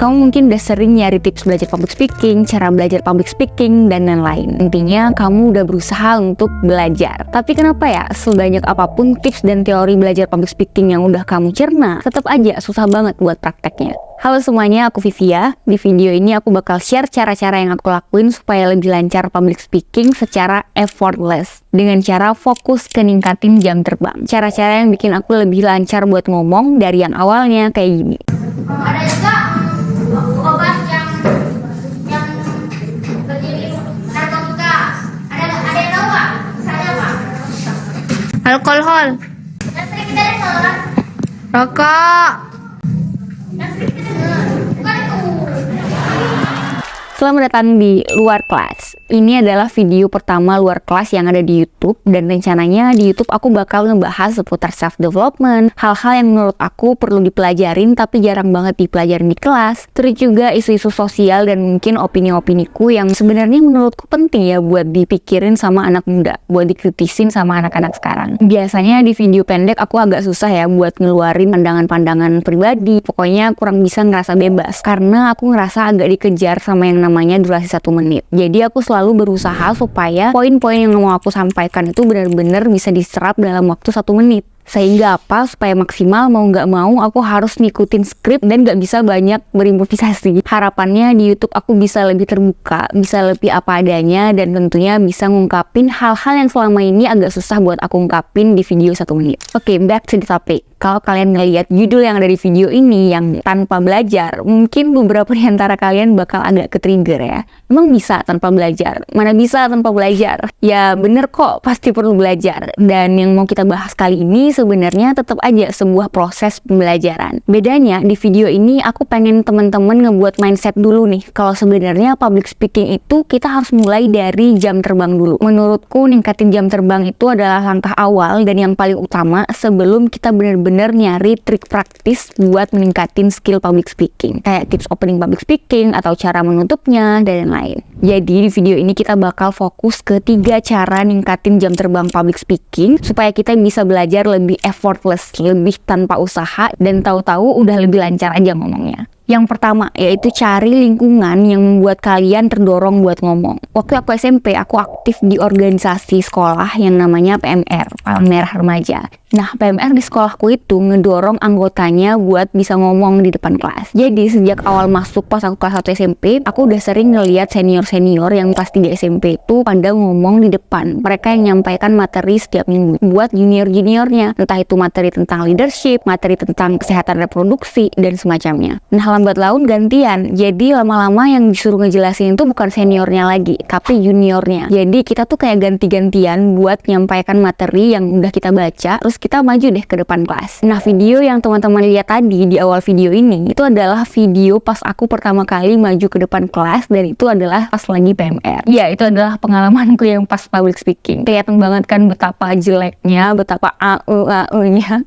Kamu mungkin udah sering nyari tips belajar public speaking, cara belajar public speaking, dan lain-lain. Intinya kamu udah berusaha untuk belajar. Tapi kenapa ya, sebanyak apapun tips dan teori belajar public speaking yang udah kamu cerna, tetap aja susah banget buat prakteknya. Halo semuanya, aku Vivia. Di video ini aku bakal share cara-cara yang aku lakuin supaya lebih lancar public speaking secara effortless. Dengan cara fokus ke ningkatin jam terbang. Cara-cara yang bikin aku lebih lancar buat ngomong dari yang awalnya kayak gini. Ada juga obat yang berdiri narkotika. Ada yang tahu nggak? Misalnya apa? Alkohol, Yang sering kita dengar. rokok. Yang sering kita dengar. Bukan itu. Selamat datang di luar kelas. Ini adalah video pertama luar kelas yang ada di YouTube, dan rencananya di YouTube aku bakal ngebahas seputar self development, hal-hal yang menurut aku perlu dipelajarin tapi jarang banget dipelajarin di kelas. Terus juga isu-isu sosial dan mungkin opini-opiniku yang sebenarnya menurutku penting ya buat dipikirin sama anak muda, buat dikritisin sama anak-anak sekarang. Biasanya di video pendek aku agak susah ya buat ngeluarin pandangan-pandangan pribadi. Pokoknya kurang bisa ngerasa bebas karena aku ngerasa agak dikejar sama yang namanya durasi 1 menit. Jadi aku selalu berusaha supaya poin-poin yang mau aku sampaikan itu benar-benar bisa diserap dalam waktu 1 menit. Sehingga apa? Supaya maksimal, mau nggak mau aku harus ngikutin skrip dan nggak bisa banyak berimprovisasi. Harapannya di YouTube aku bisa lebih terbuka, bisa lebih apa adanya, dan tentunya bisa ngungkapin hal-hal yang selama ini agak susah buat aku ungkapin di video 1 menit. Oke, back to the topic. Kalau kalian ngelihat judul yang ada di video ini yang tanpa belajar, mungkin beberapa di antara kalian bakal agak ke-trigger ya. Emang bisa tanpa belajar? Mana bisa tanpa belajar? Ya bener kok, pasti perlu belajar. Dan yang mau kita bahas kali ini sebenarnya tetap aja sebuah proses pembelajaran. Bedanya di video ini aku pengen teman-teman ngebuat mindset dulu nih. Kalau sebenarnya public speaking itu kita harus mulai dari jam terbang dulu. Menurutku ningkatin jam terbang itu adalah langkah awal dan yang paling utama sebelum kita bener-bener nyari trik praktis buat meningkatin skill public speaking. Kayak tips opening public speaking atau cara menutupnya dan lain-lain. Jadi di video ini kita bakal fokus ke 3 cara ningkatin jam terbang public speaking supaya kita bisa belajar lebih effortless, lebih tanpa usaha, dan tahu-tahu udah lebih lancar aja ngomongnya. Yang pertama, yaitu cari lingkungan yang membuat kalian terdorong buat ngomong. Waktu aku SMP, aku aktif di organisasi sekolah yang namanya PMR, Palang Merah Remaja. Nah, PMR di sekolahku itu ngedorong anggotanya buat bisa ngomong di depan kelas. Jadi, sejak awal masuk pas aku kelas 1 SMP, aku udah sering ngeliat senior-senior yang kelas 3 SMP itu pada ngomong di depan. Mereka yang nyampaikan materi setiap minggu buat junior-juniornya. Entah itu materi tentang leadership, materi tentang kesehatan reproduksi, dan semacamnya. Nah, lambat laun gantian. Jadi lama-lama yang disuruh ngejelasin itu bukan seniornya lagi, tapi juniornya. Jadi kita tuh kayak ganti-gantian buat nyampaikan materi yang udah kita baca, terus kita maju deh ke depan kelas. Nah, video yang teman-teman lihat tadi di awal video ini, itu adalah video pas aku pertama kali maju ke depan kelas, dan itu adalah pas lagi PMR. Ya, itu adalah pengalamanku yang pas public speaking. Kelihatan banget kan betapa jeleknya, betapa AU-nya.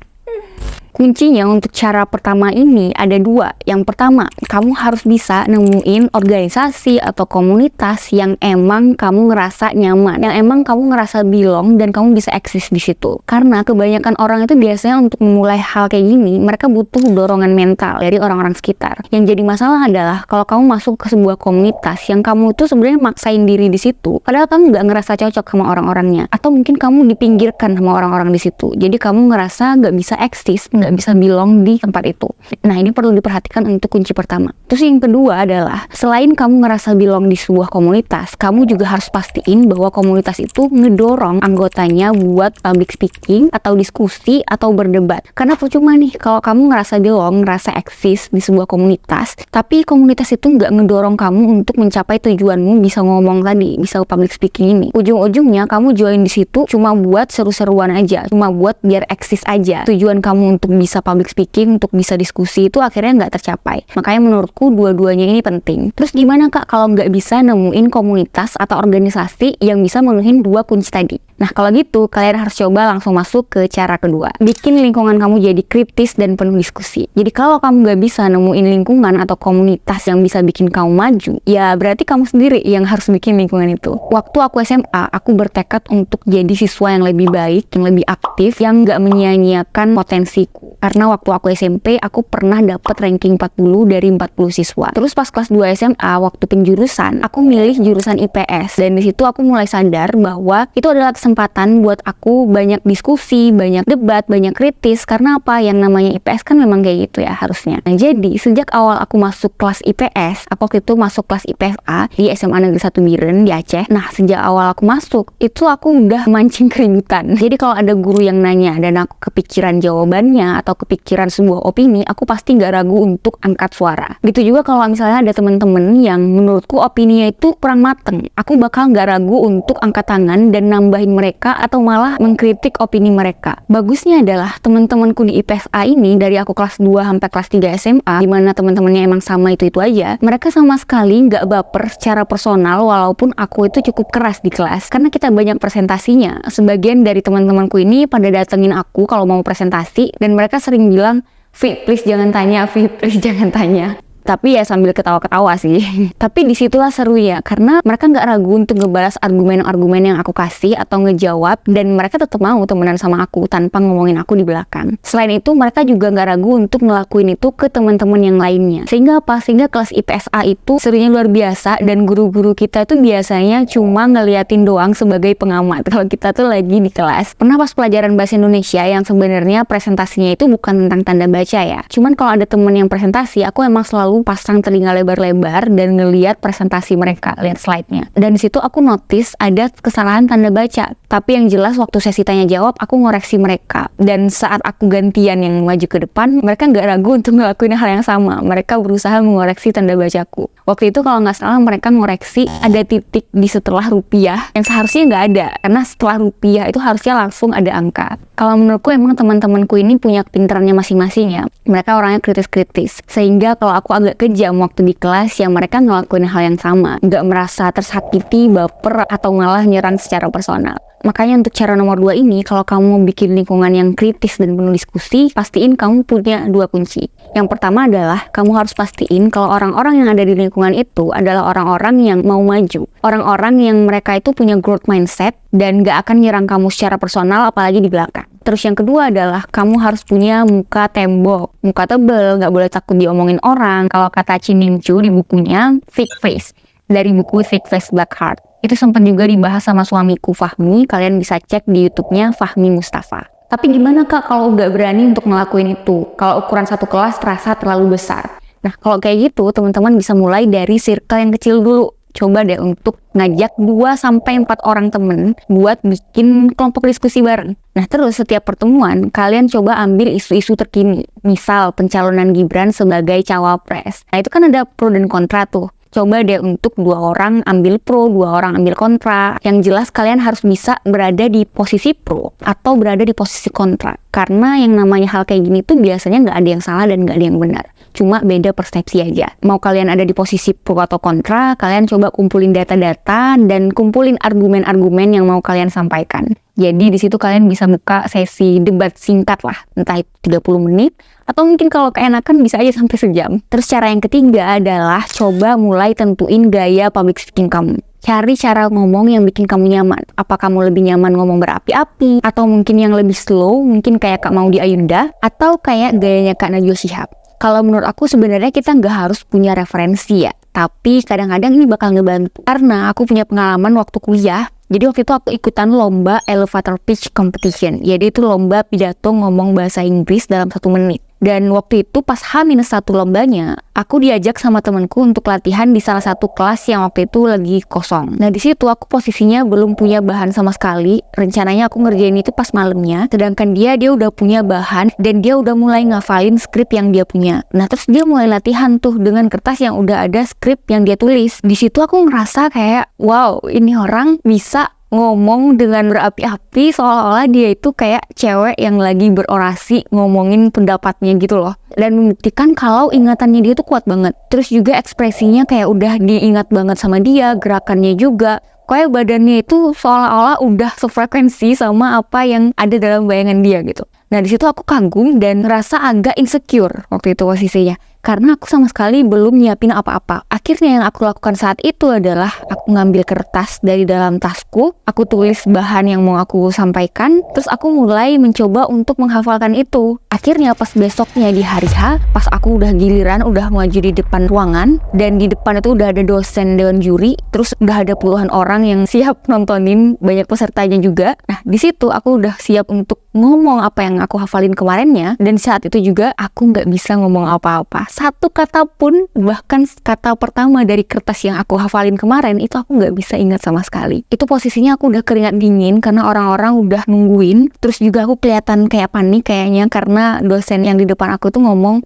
Kuncinya untuk cara pertama ini ada 2. Yang pertama, kamu harus bisa nemuin organisasi atau komunitas yang emang kamu ngerasa nyaman, yang emang kamu ngerasa belong dan kamu bisa eksis di situ. Karena kebanyakan orang itu biasanya untuk memulai hal kayak gini, mereka butuh dorongan mental dari orang-orang sekitar. Yang jadi masalah adalah kalau kamu masuk ke sebuah komunitas yang kamu tuh sebenarnya maksain diri di situ, padahal kamu nggak ngerasa cocok sama orang-orangnya, atau mungkin kamu dipinggirkan sama orang-orang di situ. Jadi kamu ngerasa nggak bisa eksis, nggak bisa belong di tempat itu. Nah, ini perlu diperhatikan untuk kunci pertama. Terus yang kedua adalah, selain kamu ngerasa belong di sebuah komunitas, kamu juga harus pastiin bahwa komunitas itu ngedorong anggotanya buat public speaking atau diskusi atau berdebat. Karena percuma nih kalau kamu ngerasa belong, ngerasa eksis di sebuah komunitas, tapi komunitas itu nggak ngedorong kamu untuk mencapai tujuanmu bisa ngomong tadi, bisa public speaking ini. Ujung-ujungnya kamu join di situ cuma buat seru-seruan aja, cuma buat biar eksis aja. Tujuan kamu untuk bisa public speaking, untuk bisa diskusi itu akhirnya nggak tercapai. Makanya menurutku dua-duanya ini penting. Terus gimana Kak kalau nggak bisa nemuin komunitas atau organisasi yang bisa menuhin 2 kunci tadi? Nah, kalau gitu kalian harus coba langsung masuk ke cara kedua. Bikin lingkungan kamu jadi kritis dan penuh diskusi. Jadi kalau kamu nggak bisa nemuin lingkungan atau komunitas yang bisa bikin kamu maju, ya berarti kamu sendiri yang harus bikin lingkungan itu. Waktu aku SMA, aku bertekad untuk jadi siswa yang lebih baik, yang lebih aktif, yang nggak menyia-nyiakan potensi prestasiku. Karena waktu aku SMP, aku pernah dapat ranking 40 dari 40 siswa. Terus pas kelas 2 SMA, waktu penjurusan, aku milih jurusan IPS. Dan di situ aku mulai sadar bahwa itu adalah kesempatan buat aku banyak diskusi, banyak debat, banyak kritis. Karena apa? Yang namanya IPS kan memang kayak gitu ya harusnya. Nah, jadi sejak awal aku masuk kelas IPS, aku waktu itu masuk kelas IPSA di SMA Negeri 1 Biren di Aceh. Nah, sejak awal aku masuk, itu aku udah mancing keributan. Jadi kalau ada guru yang nanya dan aku kepikiran jawabannya atau kepikiran sebuah opini, aku pasti nggak ragu untuk angkat suara. Gitu juga kalau misalnya ada temen-temen yang menurutku opininya itu kurang mateng, aku bakal nggak ragu untuk angkat tangan dan nambahin mereka atau malah mengkritik opini mereka. Bagusnya adalah teman-temanku di IPSA ini dari aku kelas 2 sampai kelas 3 SMA, dimana teman-temannya emang sama itu aja, mereka sama sekali nggak baper secara personal walaupun aku itu cukup keras di kelas karena kita banyak presentasinya. Sebagian dari teman-temanku ini pada datengin aku kalau mau presentasi dan mereka sering bilang, "Vi, please jangan tanya, Vi, please jangan tanya." Tapi ya sambil ketawa-ketawa sih. Tapi disitulah seru ya, karena mereka nggak ragu untuk ngebalas argumen-argumen yang aku kasih atau ngejawab, dan mereka tetap mau temenan sama aku tanpa ngomongin aku di belakang. Selain itu, mereka juga nggak ragu untuk ngelakuin itu ke teman-teman yang lainnya. Sehingga apa? Sehingga kelas IPSA itu serunya luar biasa, dan guru-guru kita tuh biasanya cuma ngeliatin doang sebagai pengamat kalau kita tuh lagi di kelas. Pernah pas pelajaran bahasa Indonesia yang sebenarnya presentasinya itu bukan tentang tanda baca ya. Cuman kalau ada temen yang presentasi, aku emang selalu pasang telinga lebar-lebar dan ngeliat presentasi mereka, lihat slide-nya. Dan di situ aku notice ada kesalahan tanda baca. Tapi yang jelas waktu sesi tanya jawab, aku ngoreksi mereka. Dan saat aku gantian yang maju ke depan, mereka nggak ragu untuk ngelakuin hal yang sama. Mereka berusaha mengoreksi tanda bacaku. Waktu itu kalau nggak salah mereka ngoreksi ada titik di setelah rupiah yang seharusnya nggak ada. Karena setelah rupiah itu harusnya langsung ada angka. Kalau menurutku emang teman-temanku ini punya pinterannya masing-masing ya. Mereka orangnya kritis-kritis. Sehingga kalau aku agak kejam waktu di kelas, yang mereka ngelakuin hal yang sama. Nggak merasa tersakiti, baper, atau malah nyerang secara personal. Makanya untuk cara nomor 2 ini, kalau kamu mau bikin lingkungan yang kritis dan penuh diskusi, pastiin kamu punya 2 kunci. Yang pertama adalah, kamu harus pastiin kalau orang-orang yang ada di lingkungan itu adalah orang-orang yang mau maju. Orang-orang yang mereka itu punya growth mindset, dan gak akan nyerang kamu secara personal, apalagi di belakang. Terus yang kedua adalah, kamu harus punya muka tembok. Muka tebel, gak boleh takut diomongin orang. Kalau kata Chin Nim Chu di bukunya, Thick Face. Dari buku Thick Face Black Heart. Itu sempat juga dibahas sama suamiku Fahmi, kalian bisa cek di YouTube-nya Fahmi Mustafa. Tapi gimana Kak kalau nggak berani untuk ngelakuin itu? Kalau ukuran satu kelas terasa terlalu besar. Nah kalau kayak gitu, teman-teman bisa mulai dari circle yang kecil dulu. Coba deh untuk ngajak 2-4 orang temen buat bikin kelompok diskusi bareng. Nah terus setiap pertemuan, kalian coba ambil isu-isu terkini. Misal pencalonan Gibran sebagai cawapres. Nah itu kan ada pro dan kontra tuh. Coba deh untuk 2 orang ambil pro, 2 orang ambil kontra. Yang jelas kalian harus bisa berada di posisi pro atau berada di posisi kontra. Karena yang namanya hal kayak gini tuh biasanya nggak ada yang salah dan nggak ada yang benar. Cuma beda persepsi aja. Mau kalian ada di posisi pro atau kontra, kalian coba kumpulin data-data dan kumpulin argumen-argumen yang mau kalian sampaikan. Jadi di situ kalian bisa buka sesi debat singkat lah, entah itu 30 menit atau mungkin kalau keenakan bisa aja sampai sejam. Terus cara yang ketiga adalah coba mulai tentuin gaya public speaking kamu. Cari cara ngomong yang bikin kamu nyaman. Apa kamu lebih nyaman ngomong berapi-api, atau mungkin yang lebih slow, mungkin kayak Kak Maudy Ayunda, atau kayak gayanya Kak Najwa Shihab. Kalau menurut aku sebenarnya kita nggak harus punya referensi ya, tapi kadang-kadang ini bakal ngebantu. Karena aku punya pengalaman waktu kuliah, jadi waktu itu aku ikutan lomba elevator pitch competition. Jadi itu lomba pidato ngomong bahasa Inggris dalam 1 menit. Dan waktu itu pas H-1 lombanya, aku diajak sama temenku untuk latihan di salah satu kelas yang waktu itu lagi kosong. Nah di situ aku posisinya belum punya bahan sama sekali. Rencananya aku ngerjain itu pas malamnya, sedangkan dia udah punya bahan dan dia udah mulai ngafalin skrip yang dia punya. Nah terus dia mulai latihan tuh dengan kertas yang udah ada skrip yang dia tulis. Di situ aku ngerasa kayak, wow, ini orang bisa ngomong dengan berapi-api seolah-olah dia itu kayak cewek yang lagi berorasi ngomongin pendapatnya gitu loh, dan membuktikan kalau ingatannya dia tuh kuat banget. Terus juga ekspresinya kayak udah diingat banget sama dia, gerakannya juga kayak badannya itu seolah-olah udah sefrekuensi sama apa yang ada dalam bayangan dia gitu. Nah di situ aku kagum dan ngerasa agak insecure waktu itu posisinya, karena aku sama sekali belum nyiapin apa-apa. Akhirnya yang aku lakukan saat itu adalah aku ngambil kertas dari dalam tasku, aku tulis bahan yang mau aku sampaikan, terus aku mulai mencoba untuk menghafalkan itu. Akhirnya pas besoknya di hari H, pas aku udah giliran, udah maju di depan ruangan, dan di depan itu udah ada dosen dewan juri, terus udah ada puluhan orang yang siap nontonin, banyak pesertanya juga. Nah, di situ aku udah siap untuk ngomong apa yang aku hafalin kemarinnya, dan saat itu juga aku nggak bisa ngomong apa-apa. Satu kata pun, bahkan kata pertama dari kertas yang aku hafalin kemarin, itu aku nggak bisa ingat sama sekali. Itu posisinya aku udah keringat dingin karena orang-orang udah nungguin, terus juga aku kelihatan kayak panik kayaknya karena dosen yang di depan aku tuh ngomong,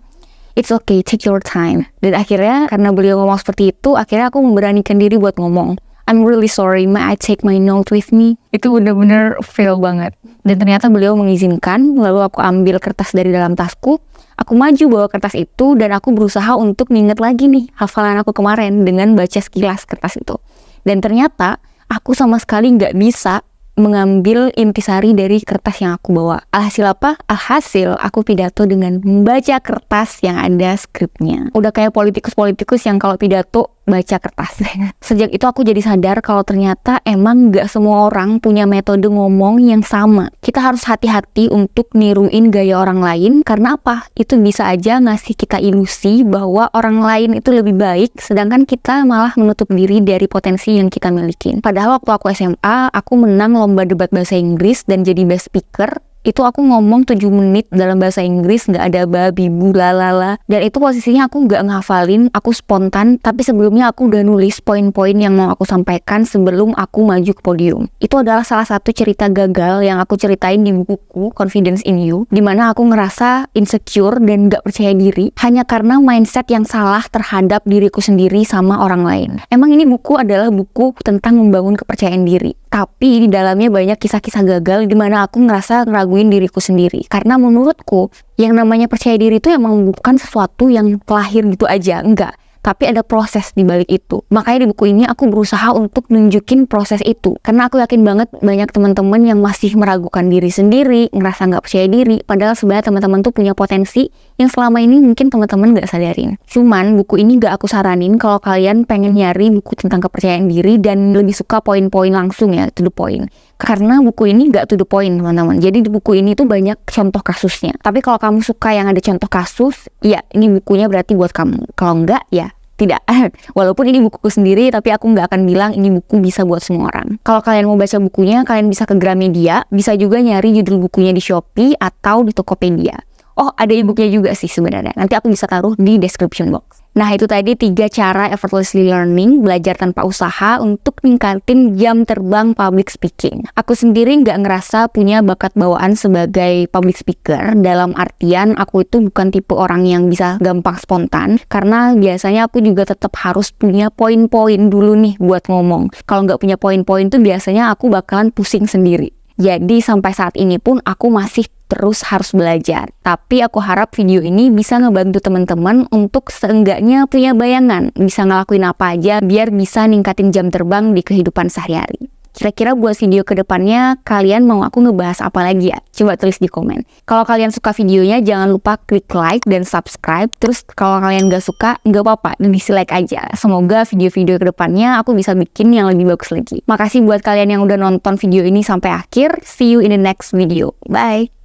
"It's okay, take your time." Dan akhirnya karena beliau ngomong seperti itu, akhirnya aku memberanikan diri buat ngomong, "I'm really sorry, may I take my note with me?" Itu bener-bener fail banget. Dan ternyata beliau mengizinkan, lalu aku ambil kertas dari dalam tasku, aku maju bawa kertas itu, dan aku berusaha untuk nginget lagi nih hafalan aku kemarin dengan baca sekilas kertas itu. Dan ternyata aku sama sekali nggak bisa mengambil intisari dari kertas yang aku bawa. Alhasil apa? Alhasil aku pidato dengan membaca kertas yang ada skripnya. Udah kayak politikus-politikus yang kalau pidato baca kertas. Sejak itu aku jadi sadar kalau ternyata emang gak semua orang punya metode ngomong yang sama. Kita harus hati-hati untuk niruin gaya orang lain. Karena apa? Itu bisa aja ngasih kita ilusi bahwa orang lain itu lebih baik, sedangkan kita malah menutup diri dari potensi yang kita miliki. Padahal waktu aku SMA, aku menang lomba debat bahasa Inggris dan jadi best speaker. Itu aku ngomong 7 menit dalam bahasa Inggris, gak ada babi bu lalala, dan itu posisinya aku gak ngafalin, aku spontan, tapi sebelumnya aku udah nulis poin-poin yang mau aku sampaikan sebelum aku maju ke podium. Itu adalah salah satu cerita gagal yang aku ceritain di buku Confidence in You, dimana aku ngerasa insecure dan gak percaya diri hanya karena mindset yang salah terhadap diriku sendiri sama orang lain. Emang ini buku adalah buku tentang membangun kepercayaan diri, tapi di dalamnya banyak kisah-kisah gagal dimana aku ngerasa ngeraguin diriku sendiri. Karena menurutku yang namanya percaya diri itu emang bukan sesuatu yang lahir gitu aja, enggak. Tapi ada proses di balik itu. Makanya di buku ini aku berusaha untuk nunjukin proses itu. Karena aku yakin banget banyak teman-teman yang masih meragukan diri sendiri, ngerasa nggak percaya diri. Padahal sebenarnya teman-teman tuh punya potensi yang selama ini mungkin teman-teman nggak sadarin. Cuman buku ini nggak aku saranin kalau kalian pengen nyari buku tentang kepercayaan diri dan lebih suka poin-poin langsung ya, to the point. Karena buku ini nggak to the point teman-teman. Jadi di buku ini tuh banyak contoh kasusnya. Tapi kalau kamu suka yang ada contoh kasus, ya ini bukunya berarti buat kamu. Kalau enggak, ya tidak. Walaupun ini bukuku sendiri, tapi aku nggak akan bilang ini buku bisa buat semua orang. Kalau kalian mau baca bukunya, kalian bisa ke Gramedia. Bisa juga nyari judul bukunya di Shopee atau di Tokopedia. Oh, ada e-booknya juga sih sebenarnya. Nanti aku bisa taruh di description box. Nah, itu tadi 3 cara effortlessly learning, belajar tanpa usaha untuk ningkatin jam terbang public speaking. Aku sendiri nggak ngerasa punya bakat bawaan sebagai public speaker, dalam artian aku itu bukan tipe orang yang bisa gampang spontan, karena biasanya aku juga tetap harus punya poin-poin dulu nih buat ngomong. Kalau nggak punya poin-poin tuh biasanya aku bakalan pusing sendiri. Jadi sampai saat ini pun aku masih terus harus belajar. Tapi aku harap video ini bisa ngebantu teman-teman untuk seenggaknya punya bayangan, bisa ngelakuin apa aja biar bisa ningkatin jam terbang di kehidupan sehari-hari. Kira-kira buat video kedepannya kalian mau aku ngebahas apa lagi ya? Coba tulis di komen. Kalau kalian suka videonya jangan lupa klik like dan subscribe. Terus kalau kalian gak suka gak apa-apa, dislike aja. Semoga video-video kedepannya aku bisa bikin yang lebih bagus lagi. Makasih buat kalian yang udah nonton video ini sampai akhir. See you in the next video. Bye!